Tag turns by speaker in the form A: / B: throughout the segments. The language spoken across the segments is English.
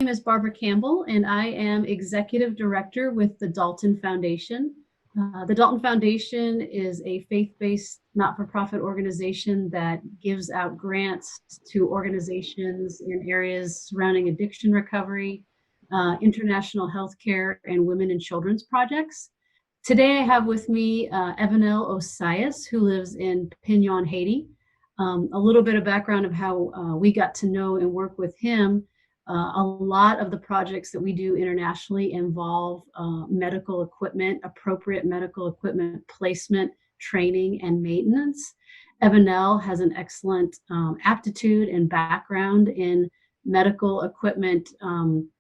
A: name is Barbara Campbell, and I am Executive Director with the Dalton Foundation. The Dalton Foundation is a faith-based not-for-profit organization that gives out grants to organizations in areas surrounding addiction recovery, international healthcare, and women and children's projects. Today I have with me Evenel Osias, who lives in Pignon, Haiti. A little bit of background of how we got to know and work with him. A lot of the projects that we do internationally involve medical equipment, appropriate medical equipment placement, training, and maintenance. Evenel has an excellent aptitude and background in medical equipment,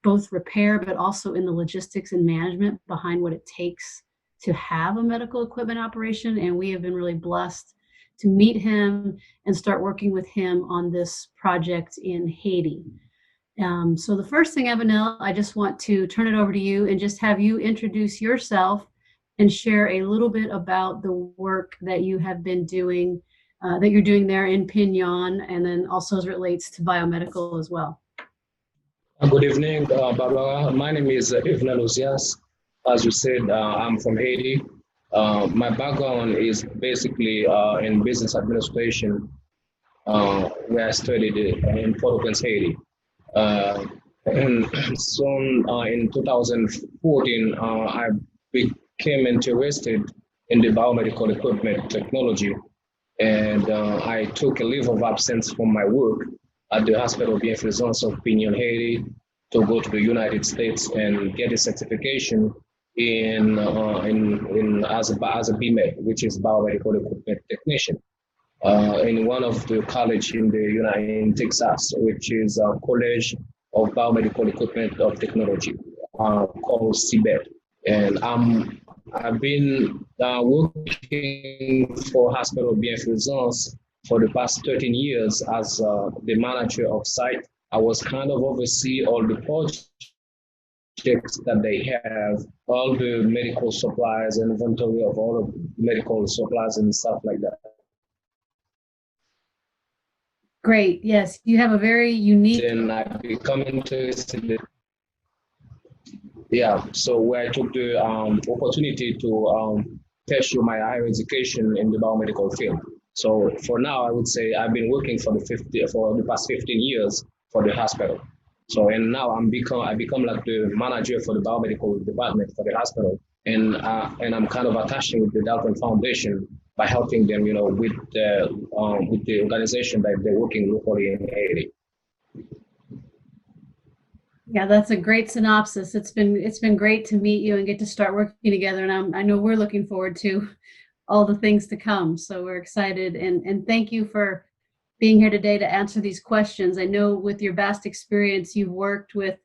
A: both repair, but also in the logistics and management behind what it takes to have a medical equipment operation. And we have been really blessed to meet him and start working with him on this project in Haiti. So the first thing, Evenel, I just want to turn it over to you and just have you introduce yourself and share a little bit about the work that you have been doing, that you're doing there in Pignon, and then also as it relates to biomedical as well.
B: Good evening, Barbara. My name is Evenel Osias. As you said, I'm from Haiti. My background is basically in business administration, where I studied in Port-au-Prince, Haiti. And soon in 2014, I became interested in the biomedical equipment technology, and I took a leave of absence from my work at the Hospital Bienfaisance of Pignon, Haiti, to go to the United States and get a certification as a BMET, which is biomedical equipment technician. In one of the college in Texas, which is a College of Biomedical Equipment of Technology, called CBET. And I've been working for Hospital Bienfaisance for the past 13 years as the manager of site. I was kind of oversee all the projects that they have, all the medical supplies and inventory of all the medical supplies and stuff like that.
A: Great. Yes, you have a very unique.
B: Then I become interested. Yeah, so where I took the opportunity to pursue my higher education in the biomedical field. So for now, I would say I've been working for the past 15 years for the hospital. So and now I become like the manager for the biomedical department for the hospital, and I'm kind of attached with the Dalton Foundation by helping them, with the organization that they're working locally in Haiti.
A: Yeah, that's a great synopsis. It's been great to meet you and get to start working together. And I know we're looking forward to all the things to come. So we're excited, and thank you for being here today to answer these questions. I know with your vast experience, you've worked with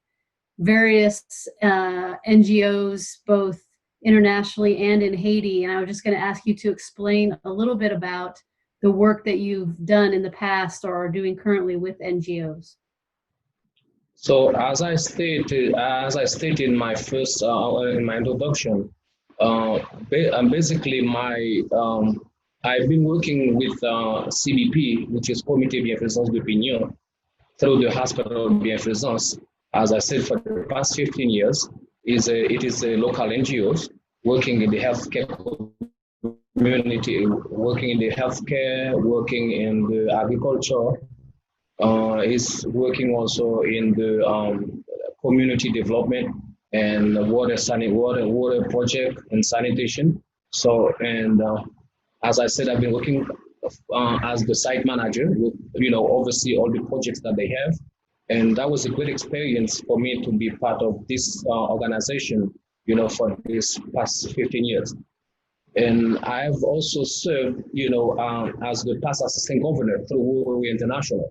A: various NGOs, both internationally and in Haiti. And I was just going to ask you to explain a little bit about the work that you've done in the past or are doing currently with NGOs.
B: So as I stated in my first in my introduction, basically I've been working with CBP, which is Comité Bienfaisance de Pignon, through the Hospital Bienfaisance. As I said, for the past 15 years, it is a local NGOs working in the healthcare community, working in the healthcare, working in the agriculture, is working also in the community development and water project and sanitation. So, and as I said, I've been working as the site manager, with, oversee all the projects that they have. And that was a great experience for me to be part of this organization, for this past 15 years. And I've also served, as the past assistant governor through Rotary International.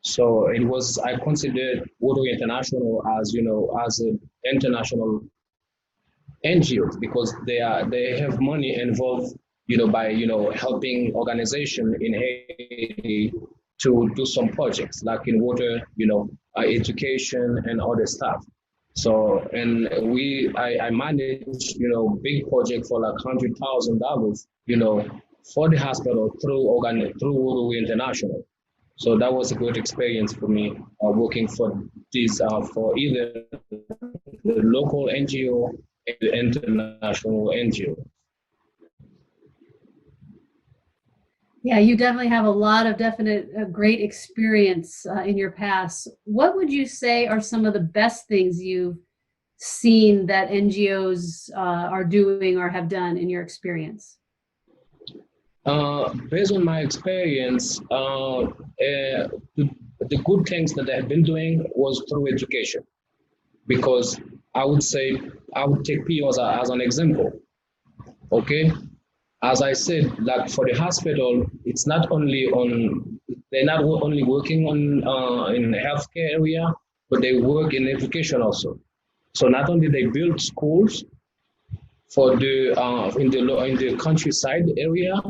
B: So I considered Rotary International as, as an international NGO, because they have money involved, by, helping organization in Haiti to do some projects like in water, education and other stuff. So, and I managed, big project for like $100,000, for the hospital through Rotary International. So that was a great experience for me working for these for either the local NGO and the international NGO.
A: Yeah, you definitely have a lot of definite great experience in your past. What would you say are some of the best things you've seen that NGOs are doing or have done in your experience?
B: Based on my experience, the good things that I've been doing was through education, because I would say I would take PO as an example. Okay, as I said, like for the hospital, it's not only on they're not only working on in the healthcare area, but they work in education also. So not only they build schools for the in the countryside area,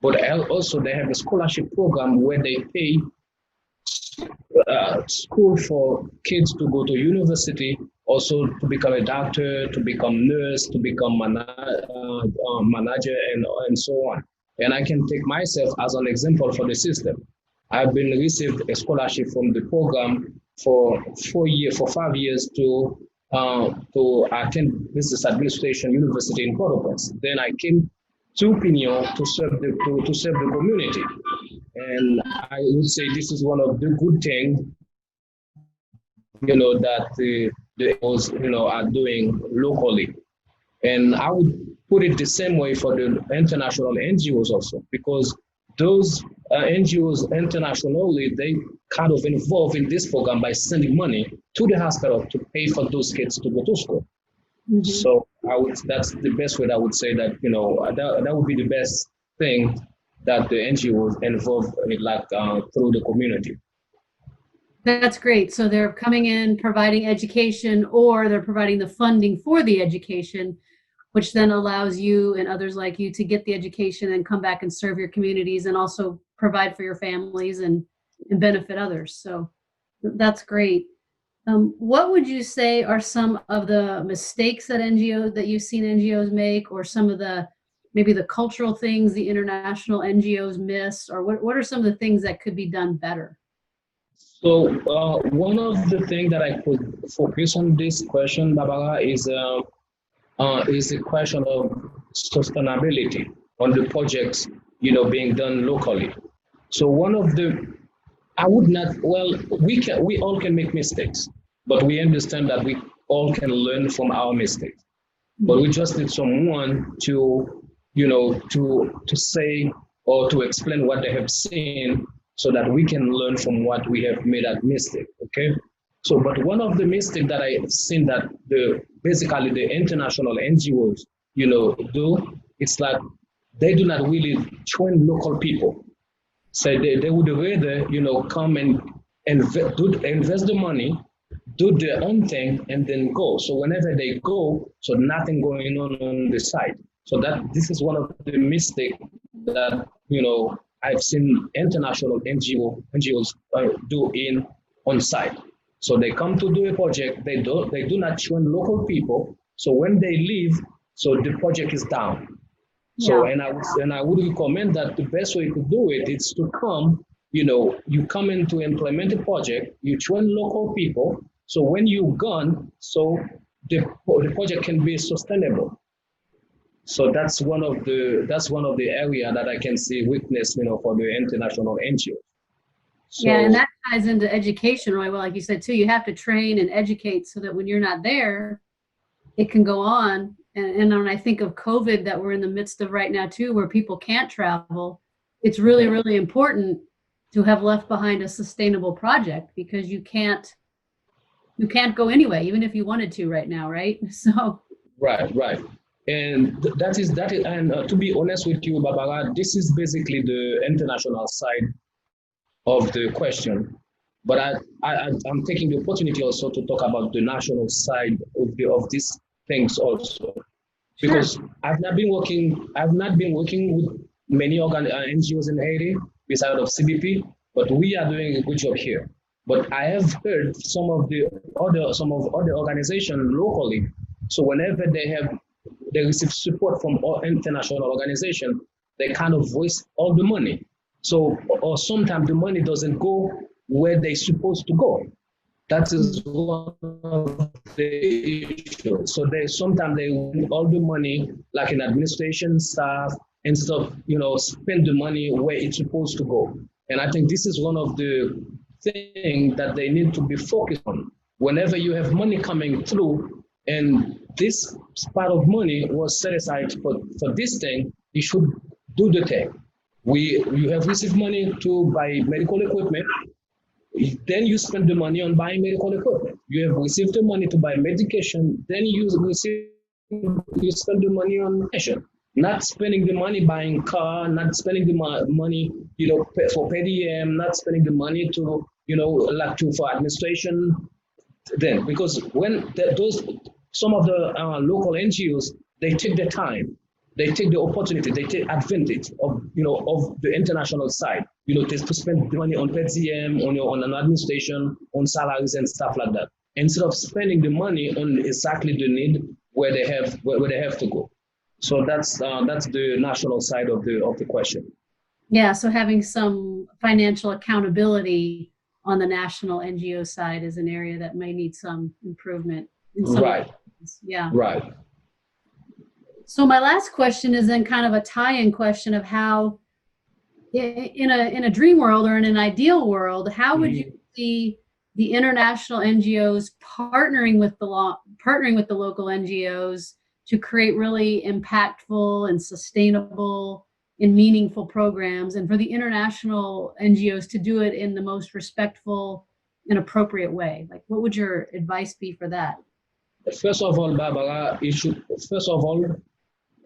B: but also they have a scholarship program where they pay school for kids to go to university, also to become a doctor, to become nurse, to become manager, and so on. And I can take myself as an example for the system. I've been received a scholarship from the program for 4 years, for 5 years to attend business administration university in Port-au-Prince. Then I came to Pignon to serve the community. And I would say this is one of the good things, that the are doing locally. And I would put it the same way for the international NGOs also, because those NGOs internationally, they kind of involved in this program by sending money to the hospital to pay for those kids to go to school. Mm-hmm. So that's the best way I would say that, that would be the best thing that the NGOs involved in, like through the community.
A: That's great. So they're coming in, providing education, or they're providing the funding for the education, which then allows you and others like you to get the education and come back and serve your communities and also provide for your families and benefit others. So that's great. What would you say are some of the mistakes that you've seen NGOs make, or some of the maybe the cultural things the international NGOs miss, or what are some of the things that could be done better?
B: So one of the things that I could focus on this question, Barbara, is the question of sustainability on the projects, being done locally. So one of the, I would not, well, we all can make mistakes, but we understand that we all can learn from our mistakes. But we just need someone to, to say or to explain what they have seen, so that we can learn from what we have made a mistake. Okay. So, but one of the mistakes that I have seen that basically the international NGOs, do, it's like they do not really train local people. So they would rather, come and invest the money, do their own thing, and then go. So whenever they go, so nothing going on the side. So this is one of the mistakes that, I've seen international NGOs do on site. So they come to do a project, they do not train local people. So when they leave, so the project is down. So, yeah. and I would recommend that the best way to do it is to come, you come in to implement a project, you train local people. So when you're gone, so the project can be sustainable. So that's one of the area that I can see weakness, for the international NGOs. So,
A: yeah, and that ties into education, right? Well, like you said too, you have to train and educate so that when you're not there, it can go on. And when I think of COVID that we're in the midst of right now too, where people can't travel, it's really, really important to have left behind a sustainable project, because you can't go anyway, even if you wanted to right now, right? So
B: right. And that is, and to be honest with you, Barbara, this is basically the international side of the question. But I'm taking the opportunity also to talk about the national side of these things also, because sure. I've not been working with many NGOs in Haiti beside of CBP, but we are doing a good job here. But I have heard some of other organizations locally. So whenever they receive support from all international organizations, they kind of voice all the money. So, or sometimes the money doesn't go where they're supposed to go. That is one of the issues. So they sometimes they want all the money, like in administration staff, instead of spend the money where it's supposed to go. And I think this is one of the things that they need to be focused on. Whenever you have money coming through, and this part of money was set aside for this thing, you should do the thing. You have received money to buy medical equipment, then you spend the money on buying medical equipment. You have received the money to buy medication, then you spend the money on medication. Not spending the money buying car, not spending the money, for per diem, not spending the money to, for administration. Then, because when some of the local NGOs, they take the time, they take the opportunity, they take advantage of the international side, to spend money on per diem, on an administration, on salaries and stuff like that, instead of spending the money on exactly the need where they have to go. So that's the national side of the question.
A: Yeah, so having some financial accountability on the national NGO side is an area that may need some improvement.
B: Right.
A: Yeah.
B: Right.
A: So my last question is then kind of a tie-in question of how, in a dream world or in an ideal world, how would you see the international NGOs partnering with the local NGOs to create really impactful and sustainable and meaningful programs, and for the international NGOs to do it in the most respectful and appropriate way? Like, what would your advice be for that?
B: First of all, Barbara,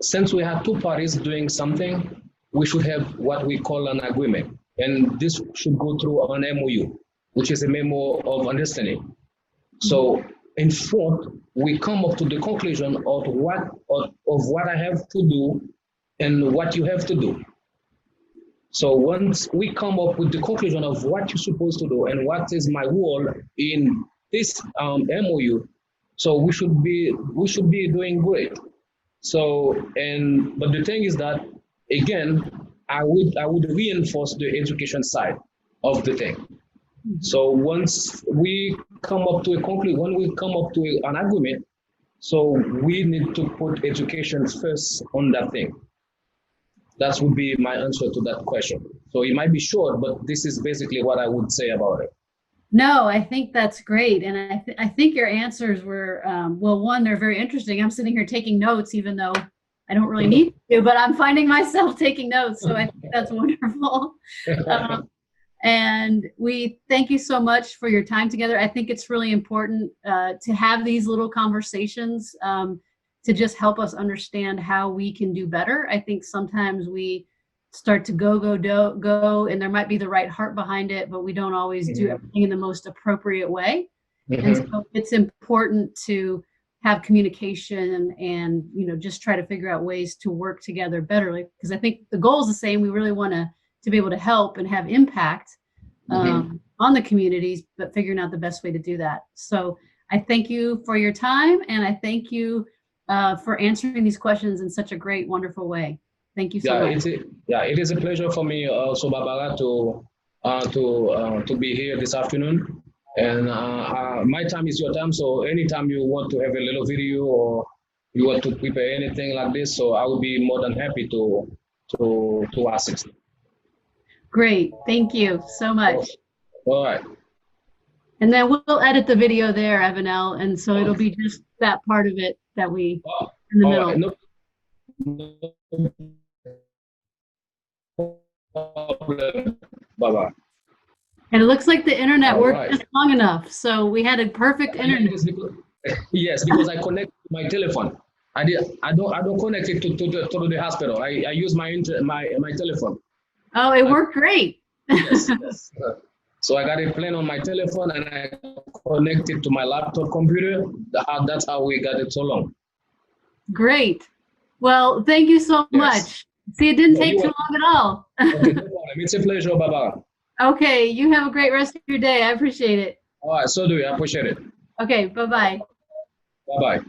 B: since we have two parties doing something, we should have what we call an agreement. And this should go through an MOU, which is a memo of understanding. So in short, we come up to the conclusion of what I have to do and what you have to do. So once we come up with the conclusion of what you're supposed to do and what is my role in this MOU, so we should be doing great. So but the thing is that, again, I would reinforce the education side of the thing. So once we come up to an agreement, so we need to put education first on that thing. That would be my answer to that question. So it might be short, but this is basically what I would say about it.
A: No, I think that's great. And I think your answers were, well, one, they're very interesting. I'm sitting here taking notes, even though I don't really need to, but I'm finding myself taking notes. So I think that's wonderful. And we thank you so much for your time together. I think it's really important to have these little conversations to just help us understand how we can do better. I think sometimes we start to go, and there might be the right heart behind it, but we don't always do everything in the most appropriate way. And so it's important to have communication and just try to figure out ways to work together better, because I think the goal is the same. We really want to be able to help and have impact on the communities, but figuring out the best way to do that. So I thank you for your time, and I thank you for answering these questions in such a great, wonderful way. Thank you so much.
B: It is a pleasure for me also, Barbara, to be here this afternoon. And my time is your time, so anytime you want to have a little video or you want to prepare anything like this, so I will be more than happy to assist.
A: Great, thank you so much.
B: All right.
A: And then we'll edit the video there, Evenel, and so it'll be just that part of it that we in the middle.
B: Right. Bye-bye.
A: And it looks like the internet worked just long enough, so we had a perfect internet.
B: Yes, because I connect my telephone. I don't connect it to the hospital. I use my telephone.
A: Oh, it worked great.
B: Yes. So I got a plan on my telephone and I connect it to my laptop computer. That's how we got it so long.
A: Great. Well, thank you so much. See, it didn't take too long at all.
B: Okay, no problem. It's a pleasure, Barbara.
A: Okay, you have a great rest of your day. I appreciate it.
B: All right, so do we. I appreciate it.
A: Okay, bye-bye.
B: Bye-bye.